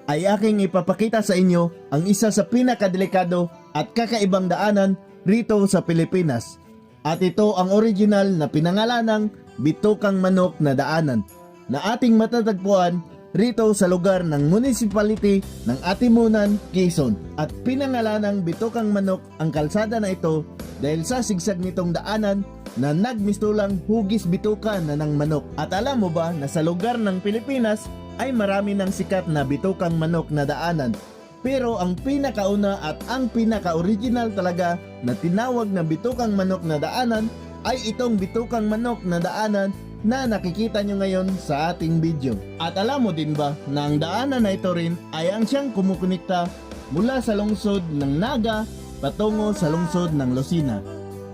ay aking ipapakita sa inyo ang isa sa pinakadelikado at kakaibang daanan rito sa Pilipinas. At ito ang original na pinangalanang Bitukang Manok na daanan na ating matatagpuan rito sa lugar ng municipality ng Atimunan, Quezon. At pinangalanang Bitukang Manok ang kalsada na ito dahil sa sigsag nitong daanan na nagmistulang hugis bituka na ng manok. At alam mo ba na sa lugar ng Pilipinas ay marami ng sikat na bitukang manok na daanan. Pero ang pinakauna at ang pinaka-original talaga na tinawag na bitukang manok na daanan ay itong bitukang manok na daanan na nakikita nyo ngayon sa ating video. At alam mo din ba na ang daanan na ito rin ay ang siyang kumukonekta mula sa lungsod ng Naga patungo sa lungsod ng Lucena.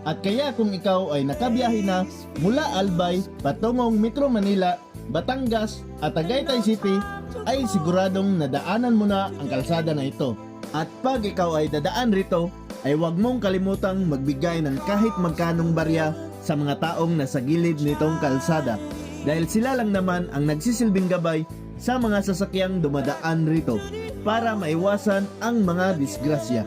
At kaya kung ikaw ay nakabiyahe na mula Albay patungong Metro Manila, Batangas at Tagaytay City, ay siguradong nadaanan mo na ang kalsada na ito. At pag ikaw ay dadaan rito, ay huwag mong kalimutang magbigay ng kahit magkanong barya sa mga taong nasa gilid nitong kalsada, dahil sila lang naman ang nagsisilbing gabay sa mga sasakyang dumadaan rito para maiwasan ang mga disgrasya.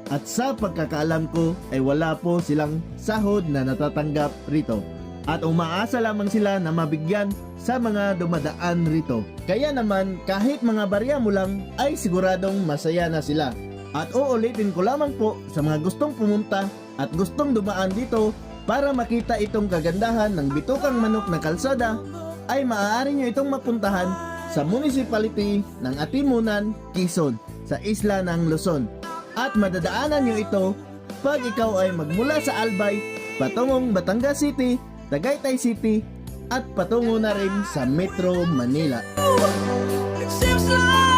At sa pagkakaalam ko ay wala po silang sahod na natatanggap rito. At umaasa lamang sila na mabigyan sa mga dumadaan rito. Kaya naman kahit mga barya mo lang ay siguradong masaya na sila. At uulitin ko lamang po sa mga gustong pumunta at gustong dumaan dito para makita itong kagandahan ng bitukang manok na kalsada, ay maaari nyo itong mapuntahan sa municipality ng Atimunan, Quezon, sa isla ng Luzon. At madadaanan nyo ito pag ikaw ay magmula sa Albay patungong Batangas City, Tagaytay City at patungo na rin sa Metro Manila. It seems like